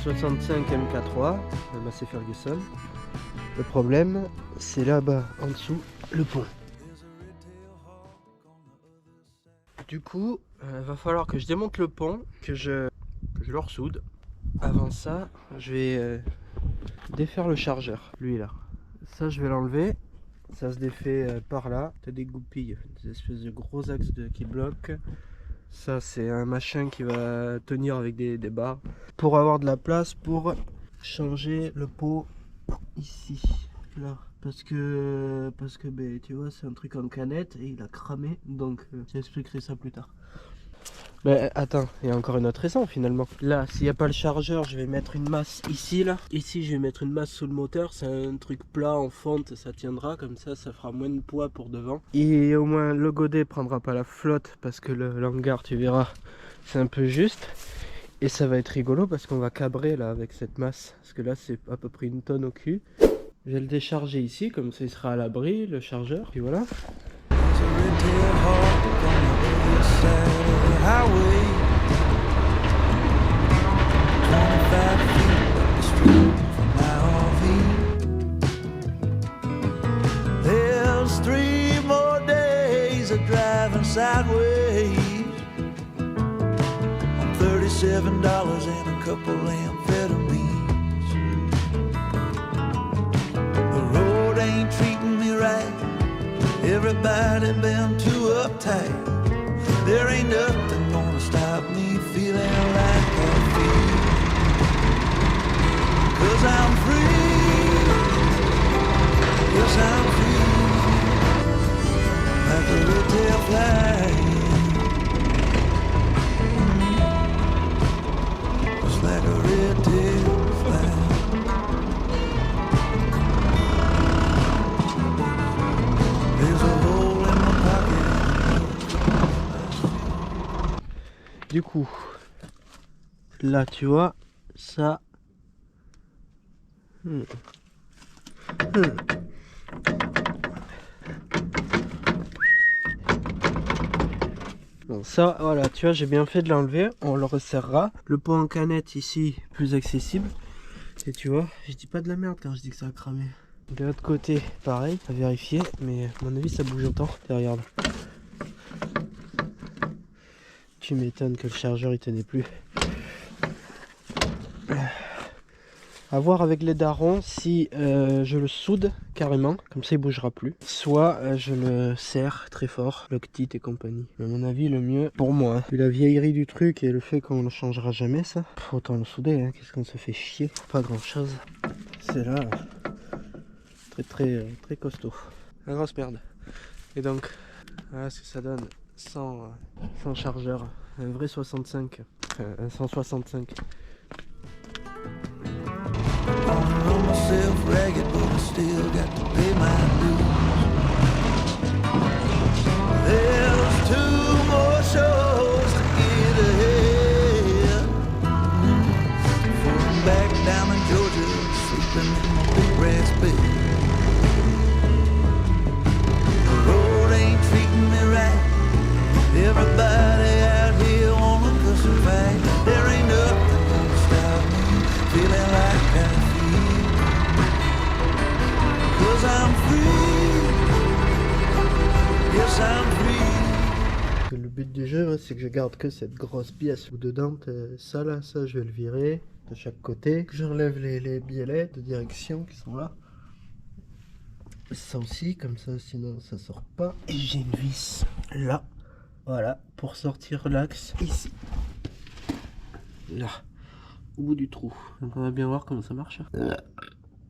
65 MK3, le Massey Ferguson. Le problème, c'est là-bas, en dessous, le pont. Du coup, va falloir que je démonte le pont, que je le ressoude. Avant ça, je vais défaire le chargeur, lui là. Ça, je vais l'enlever. Ça se défait par là. T'as des goupilles, des espèces de gros axes qui bloquent. Ça, c'est un machin qui va tenir avec des barres. Pour avoir de la place pour changer le pot ici, là. Parce que ben, tu vois, c'est un truc en canette et il a cramé. Donc, j'expliquerai ça plus tard. Mais attends, il y a encore une autre raison finalement. Là, s'il n'y a pas le chargeur, je vais mettre une masse ici, là. Ici, je vais mettre une masse sous le moteur. C'est un truc plat en fonte, ça tiendra. Comme ça fera moins de poids pour devant. Et au moins, le godet prendra pas la flotte parce que l'hangar, tu verras, c'est un peu juste. Et ça va être rigolo parce qu'on va cabrer là avec cette masse. Parce que là, c'est à peu près une tonne au cul. Je vais le décharger ici, comme ça il sera à l'abri, le chargeur. Et voilà. There's 3 more days of driving sideways on $37 and a couple amphetamines. The road ain't treating me right. Everybody been too uptight. There ain't nothing gonna stop me feeling like I feel. 'Cause I'm free. Yes, I'm free. Like a little fly. Just like a red tail fly. There's a hole in my pocket. Du coup, là tu vois, ça... Bon, ça, voilà, tu vois, j'ai bien fait de l'enlever, on le resserrera. Le pot en canette ici, plus accessible. Et tu vois, je dis pas de la merde quand je dis que ça a cramé. De l'autre côté, pareil, à vérifier, mais à mon avis ça bouge autant. Et regarde. Tu m'étonnes que le chargeur il tenait plus. À voir avec les darons si je le soude carrément, comme ça il bougera plus. Soit je le serre très fort, Loctite et compagnie. Mais à mon avis le mieux, pour moi, vu la vieillerie du truc et le fait qu'on ne changera jamais ça, autant le souder, hein. Qu'est-ce qu'on se fait chier. Pas grand chose. C'est là, très costaud. La grosse merde. Et donc, voilà ce que ça donne sans chargeur. Un vrai 65. Enfin, un 165. Run myself ragged, but I still got to pay my dues. There's 2 more shows to get ahead. Before I'm back down in Georgia, sleeping in my big brass bed. The road ain't treating me right. Everybody out here wanna cuss and fight. There ain't nothing gonna stop me feeling like I feel. 'Cause I'm free. Yes, I'm free. Le but du jeu, c'est que je garde que cette grosse pièce où dedans, ça là, ça je vais le virer de chaque côté. Que j'enlève les biellets de direction qui sont là. Ça aussi, comme ça, sinon ça sort pas. Et j'ai une vis là, voilà, pour sortir l'axe ici. Là, au bout du trou. Donc on va bien voir comment ça marche.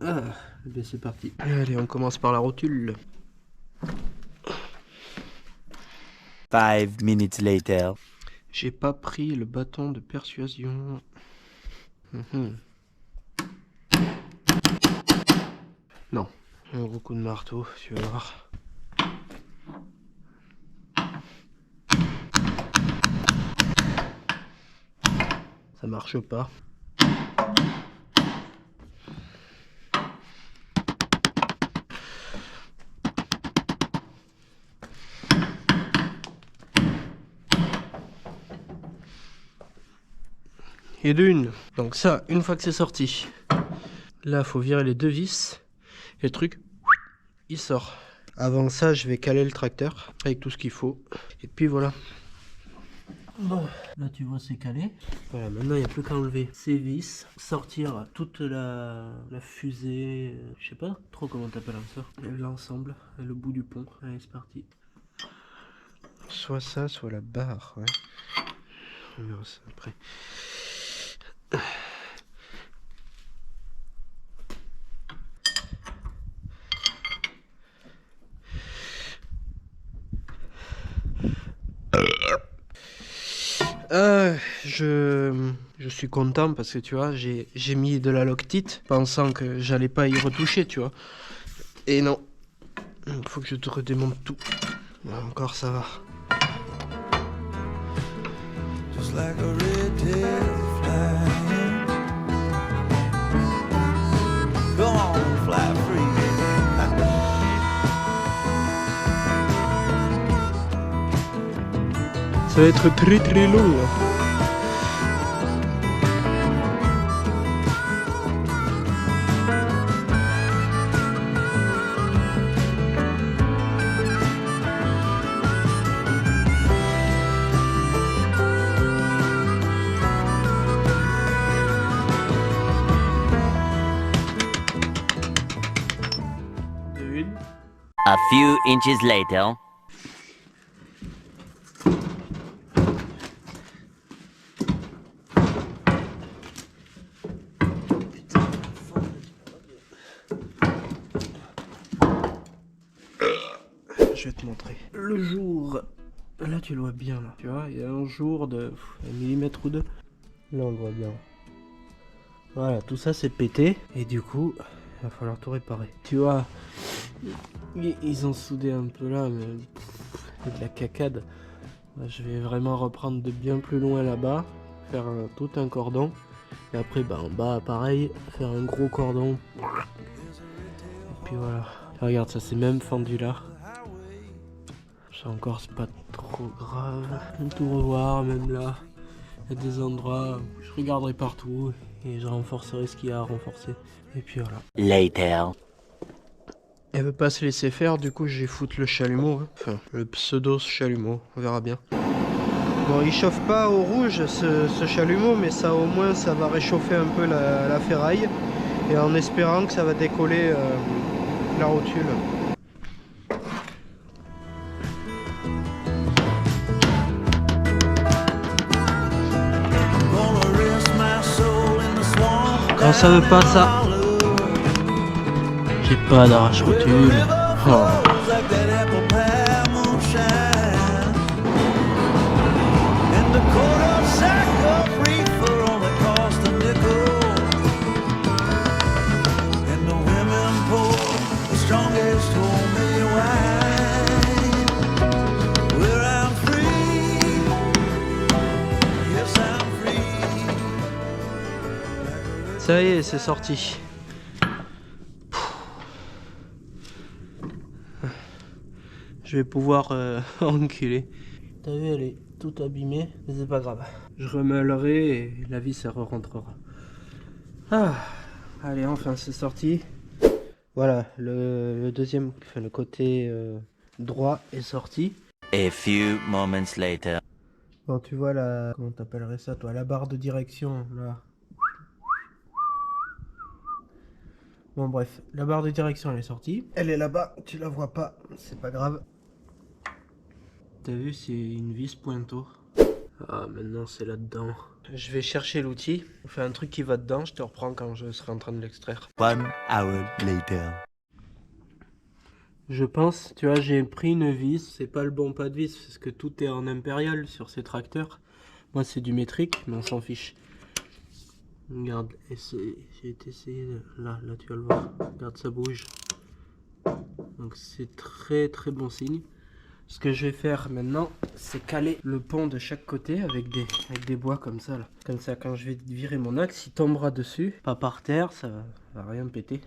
Ah, et bien c'est parti. Allez, on commence par la rotule. 5 minutes later. J'ai pas pris le bâton de persuasion. Non, un gros coup de marteau, tu vas voir. Ça marche pas. et de une. Donc ça, une fois que c'est sorti, là, faut virer les deux vis. Et le truc, il sort. Avant ça, je vais caler le tracteur avec tout ce qu'il faut. Et puis voilà. Bon, là tu vois c'est calé. Voilà, maintenant il n'y a plus qu'à enlever ces vis, sortir toute la fusée, je sais pas trop comment t'appelles ça, l'ensemble, le bout du pont. Allez, c'est parti. Soit ça, soit la barre, ouais. On verra ça après. Je suis content parce que tu vois, j'ai mis de la Loctite pensant que j'allais pas y retoucher, tu vois. Et non, il faut que je te redémonte tout. Encore ça va. Just like a red-tailed flying. Go on, fly free. Ça va être très très long là. A few inches later. Je vais te montrer. Le jour, là tu le vois bien là, tu vois, il y a un jour de un millimètre ou deux. Là on le voit bien. Voilà, tout ça c'est pété et du coup, il va falloir tout réparer. Tu vois, ils ont soudé un peu là, mais c'est de la cacade. Là, je vais vraiment reprendre de bien plus loin là-bas, faire tout un cordon. Et après, bah, en bas, pareil, faire un gros cordon. Et puis voilà. Regarde, ça s'est même fendu là. Ça encore, c'est pas trop grave. Tout revoir, même là. Il y a des endroits où je regarderai partout et je renforcerai ce qu'il y a à renforcer. Et puis voilà. Later. Elle veut pas se laisser faire, du coup je vais foutre le chalumeau, hein. Enfin le pseudo chalumeau, on verra bien. Bon, il chauffe pas au rouge ce chalumeau, mais ça au moins ça va réchauffer un peu la ferraille. Et en espérant que ça va décoller la rotule. Gonna rest my soul in the swamp. Quand ça veut pas ça, j'ai pas d'arrache rotule. Oh. Like that apple pie moonshine. And the quarter sack of reefer only cost a nickel. And the women pour the strongest homemade wine. Where I'm free. Yes, I'm free. Ça y est, c'est sorti. Je vais pouvoir enculer. T'as vu, elle est toute abîmée, mais c'est pas grave. Je remeulerai et la vis, elle rentrera. Ah, allez, enfin, c'est sorti. Voilà, le deuxième, enfin, le côté droit est sorti. A few moments later. Bon, tu vois la... Comment t'appellerais ça, toi? La barre de direction, là. Bon, bref, la barre de direction, elle est sortie. Elle est là-bas, tu la vois pas, c'est pas grave. T'as vu, c'est une vis pointeau. Ah, maintenant c'est là-dedans. Je vais chercher l'outil. On fait un truc qui va dedans. Je te reprends quand je serai en train de l'extraire. 1 hour later. Je pense, tu vois, j'ai pris une vis. C'est pas le bon pas de vis parce que tout est en impérial sur ces tracteurs. Moi, c'est du métrique, mais on s'en fiche. Regarde, j'ai essayé. Là, tu vas le voir. Regarde, ça bouge. Donc, c'est très très bon signe. Ce que je vais faire maintenant, c'est caler le pont de chaque côté avec des bois comme ça, là. Comme ça, quand je vais virer mon axe, il tombera dessus, pas par terre, ça va rien péter.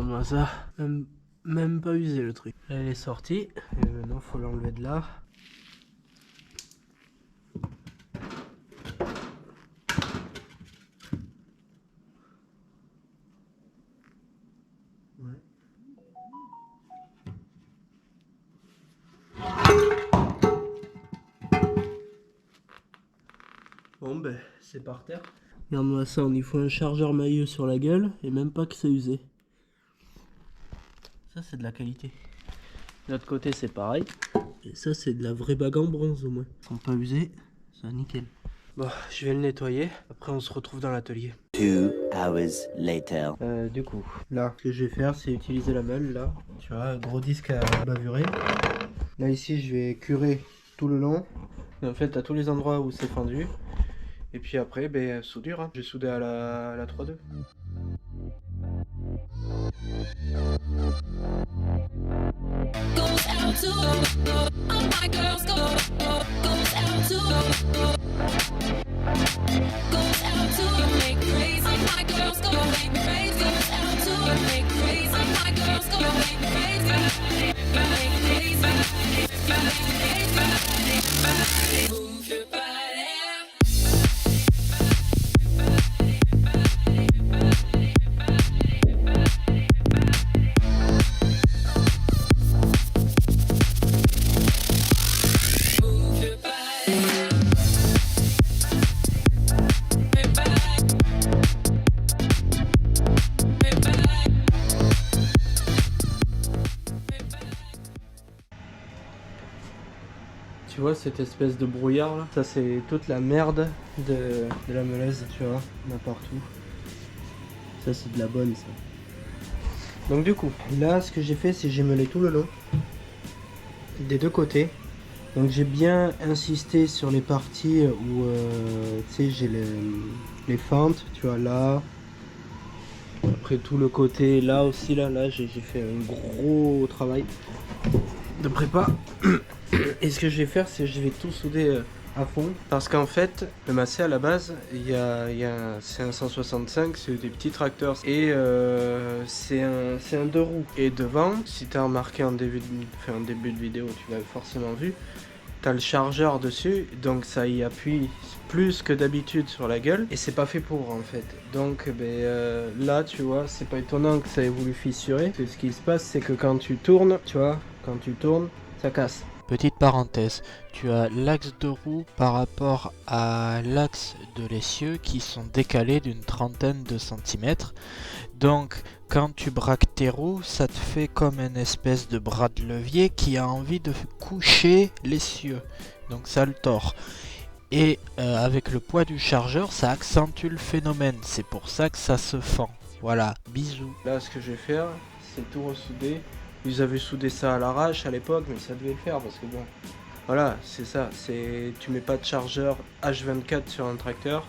Regarde-moi ça. Même pas usé le truc. Là, il est sorti. Et maintenant, faut l'enlever de là. Bon ben, c'est par terre. Regarde-moi ça, on y faut un chargeur mailleux sur la gueule et même pas que c'est usé. Ça c'est de la qualité. De l'autre côté c'est pareil. Et ça c'est de la vraie bague en bronze au moins. Ils sont pas usés, c'est nickel. Bon, je vais le nettoyer, après on se retrouve dans l'atelier. 2 hours later. Du coup, là, ce que je vais faire c'est utiliser la meule là. Tu vois, gros disque à bavurer. Là ici je vais curer tout le long. Et en fait à tous les endroits où c'est fendu. Et puis après, ben, soudure, hein. J'ai soudé à la 3-2. Tu vois cette espèce de brouillard là, ça c'est toute la merde de la meuleuse, tu vois, il y en a partout. Ça c'est de la bonne ça. Donc du coup, là ce que j'ai fait c'est j'ai meulé tout le long, des deux côtés. Donc j'ai bien insisté sur les parties où tu sais j'ai les fentes, tu vois là. Après tout le côté là aussi là j'ai fait un gros travail de prépa. Et ce que je vais faire, c'est que je vais tout souder à fond. Parce qu'en fait, le Massey à la base, c'est un 165, c'est des petits tracteurs. Et c'est un 2 roues. Et devant, si tu as remarqué en début de vidéo, tu l'as forcément vu, tu as le chargeur dessus. Donc ça y appuie plus que d'habitude sur la gueule. Et c'est pas fait pour en fait. Donc là, tu vois, c'est pas étonnant que ça ait voulu fissurer. Ce qui se passe, c'est que quand tu tournes, tu vois, quand tu tournes, ça casse. Petite parenthèse, tu as l'axe de roue par rapport à l'axe de l'essieu qui sont décalés d'une trentaine de centimètres. Donc quand tu braques tes roues, ça te fait comme une espèce de bras de levier qui a envie de coucher l'essieu. Donc ça le tord. Et avec le poids du chargeur, ça accentue le phénomène. C'est pour ça que ça se fend. Voilà, bisous. Là, ce que je vais faire, c'est tout ressouder. Ils avaient soudé ça à l'arrache à l'époque, mais ça devait le faire parce que bon, voilà, c'est ça, tu mets pas de chargeur H24 sur un tracteur,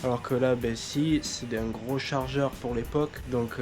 alors que là, ben si, c'est un gros chargeur pour l'époque, donc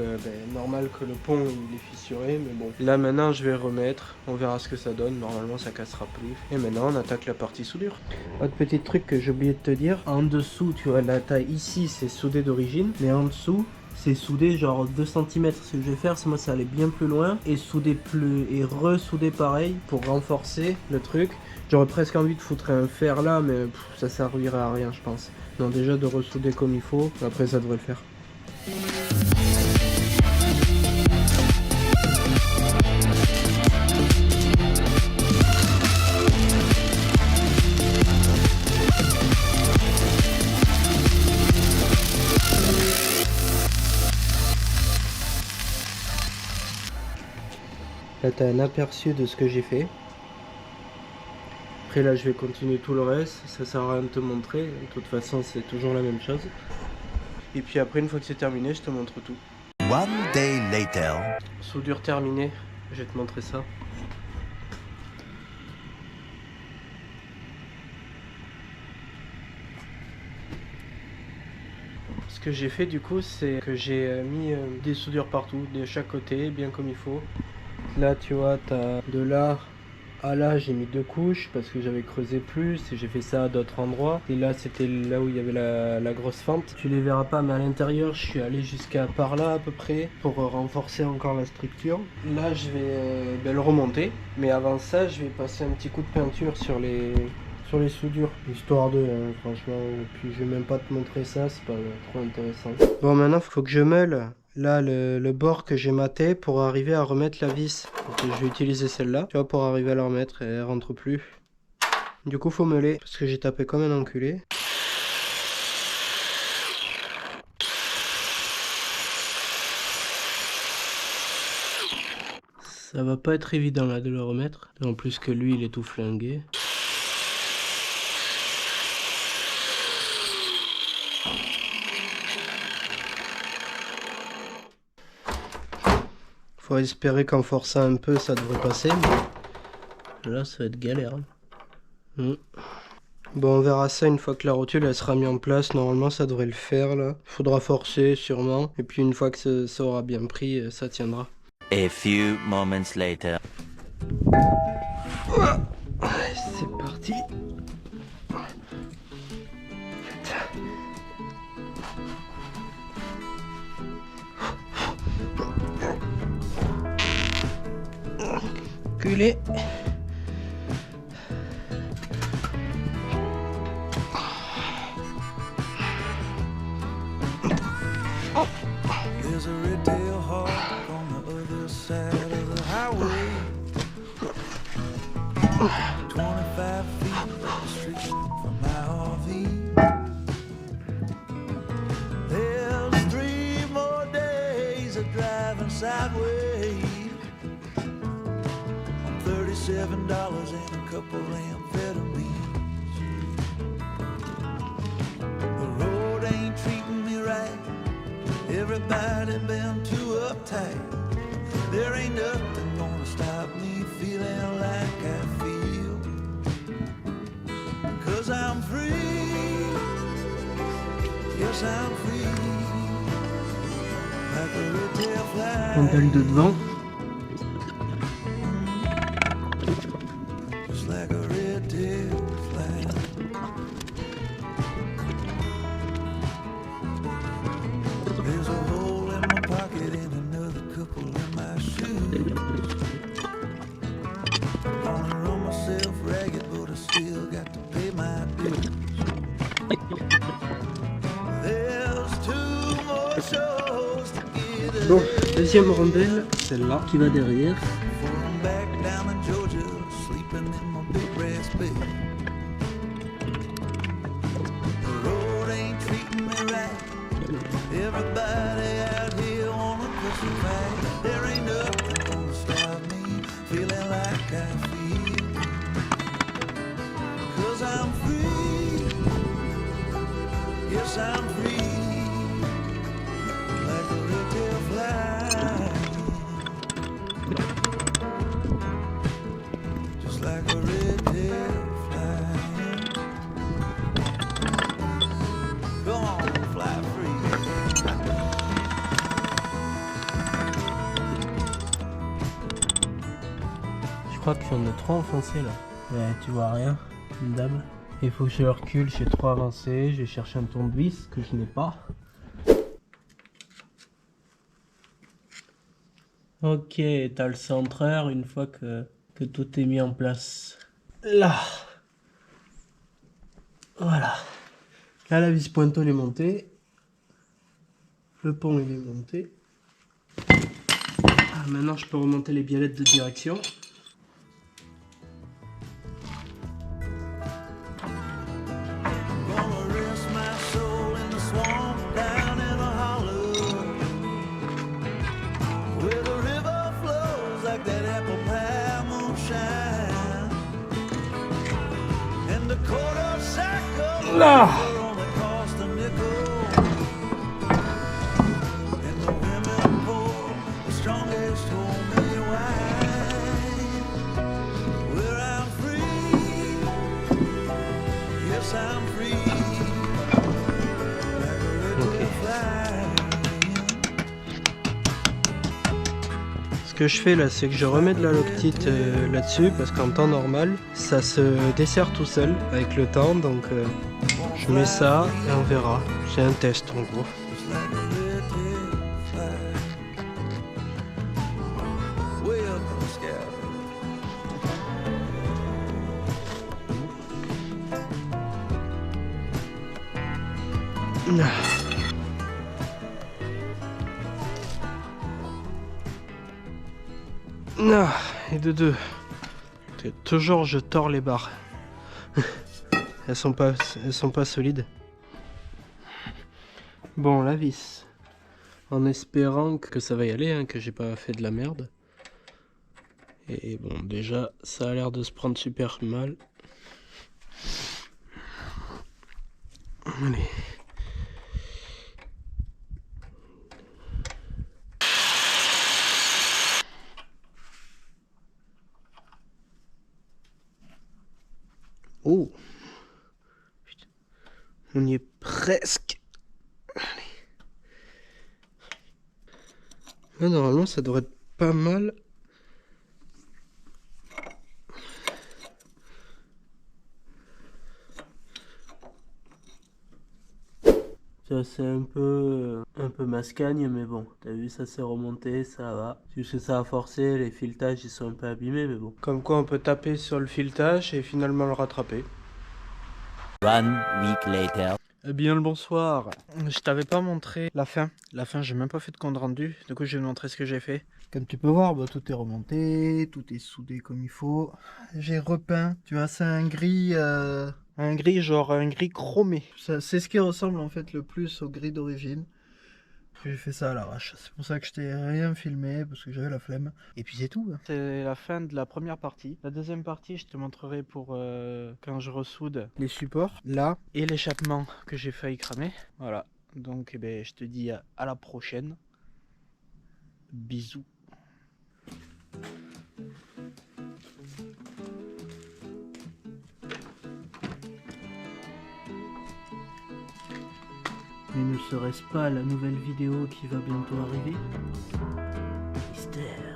normal que le pont il est fissuré, mais bon. Là maintenant, je vais remettre, on verra ce que ça donne, normalement ça cassera plus. Et maintenant, on attaque la partie soudure. Autre petit truc que j'ai oublié de te dire, en dessous, tu vois, la taille ici, c'est soudé d'origine, mais en dessous, c'est soudé genre 2 cm. Ce que je vais faire, c'est moi ça allait bien plus loin et souder plus et ressouder pareil pour renforcer le truc. J'aurais presque envie de foutre un fer là, mais ça servirait à rien je pense. Non, déjà de ressouder comme il faut, après ça devrait le faire. Là tu as un aperçu de ce que j'ai fait. Après là je vais continuer tout le reste, ça sert à rien de te montrer, de toute façon c'est toujours la même chose. Et puis après une fois que c'est terminé, je te montre tout. One day later. Soudure terminée, je vais te montrer ça. Ce que j'ai fait du coup, c'est que j'ai mis des soudures partout, de chaque côté, bien comme il faut. Là tu vois, tu as de là Ah là j'ai mis 2 couches parce que j'avais creusé plus et j'ai fait ça à d'autres endroits. Et là c'était là où il y avait la grosse fente. Tu les verras pas mais à l'intérieur je suis allé jusqu'à par là à peu près pour renforcer encore la structure. Là je vais le remonter. Mais avant ça je vais passer un petit coup de peinture sur les soudures, histoire de, franchement, puis je vais même pas te montrer ça, c'est pas trop intéressant. Bon maintenant il faut que je meule là le bord que j'ai maté pour arriver à remettre la vis. Donc, je vais utiliser celle-là, tu vois, pour arriver à la remettre et elle rentre plus. Du coup faut meuler, parce que j'ai tapé comme un enculé. Ça va pas être évident là de le remettre, en plus que lui il est tout flingué. Faut espérer qu'en forçant un peu ça devrait passer, mais là ça va être galère. Bon on verra ça une fois que la rotule elle sera mise en place, normalement ça devrait le faire là. Faudra forcer sûrement, et puis une fois que ça aura bien pris, ça tiendra. A few moments later. Allez, c'est parti. Culé. There's a retail hawk on the other side of the highway. 25 feet up the street from my RV. There's 3 more days of driving sideways. I'm $37 and a couple amphetamines. The road ain't treating me right. Everybody been too uptight. There ain't nothing gonna stop me feeling like I feel. 'Cause I'm free. Yes, I'm free. Like a retail fly. Montagne de devant. Just like a retail fly. There's a hole in my pocket and another couple in my shoes. Wanna run myself ragged, but I still got to pay my dues. There's 2 more shows to get Bon, deuxième rondelle, celle-là qui va derrière. I'm back down in Georgia, sleeping in my big brass bed. The road ain't treating me right. Everybody out here wanna push and fight. There ain't nothing gonna stop me feeling like I feel. 'Cause I'm free. Yes, I'm free. Like a retail fly. Just like a retail fly. Go on, fly free. Je crois que j'en ai trop enfoncé là. Ouais, tu vois rien, une dame. Il faut que je recule, j'ai trop avancé. Je vais chercher un tournevis que je n'ai pas. Ok, t'as le centreur une fois que tout est mis en place. Là. Voilà. Là, la vis pointeau est montée. Le pont il est monté. Ah, maintenant je peux remonter les biellettes de direction. Gonna rest my soul in the swamp down in a hollow, where the river flows like that apple pie moonshine, and the quarter sack of Là. only cost a nickel, and the women pour the strongest homemade wine, where I'm free. Yes, I'm free. Like a little fly. que je fais là, c'est que je remets de la loctite là-dessus parce qu'en temps normal, ça se dessert tout seul avec le temps. Donc je mets ça et on verra. C'est un test en gros. Just like a red-tailed flag, way up in the sky. Ah, et de deux. Toujours je tords les barres. elles sont pas solides. Bon, la vis. En espérant que ça va y aller, hein, que j'ai pas fait de la merde. Et bon, déjà, ça a l'air de se prendre super mal. Allez. Oh, putain. On y est presque. Allez. Là, normalement, ça devrait être pas mal. Ça, c'est un peu mascagne, mais bon, t'as vu, ça s'est remonté, ça va. C'est juste que ça a forcé, les filetages ils sont un peu abîmés, mais bon. Comme quoi on peut taper sur le filetage et finalement le rattraper. 1 week later. Eh bien le bonsoir. Je t'avais pas montré la fin. La fin, j'ai même pas fait de compte rendu. Du coup, je vais te montrer ce que j'ai fait. Comme tu peux voir, bah, tout est remonté, tout est soudé comme il faut. J'ai repeint. Tu vois, c'est un gris genre un gris chromé. C'est ce qui ressemble en fait le plus au gris d'origine. J'ai fait ça à l'arrache. C'est pour ça que je t'ai rien filmé parce que j'avais la flemme. Et puis c'est tout. C'est la fin de la première partie. La deuxième partie, je te montrerai pour quand je ressoude les supports là et l'échappement que j'ai failli cramer. Voilà. Donc eh ben, je te dis à la prochaine. Bisous. Mais ne serait-ce pas la nouvelle vidéo qui va bientôt arriver? Mystère.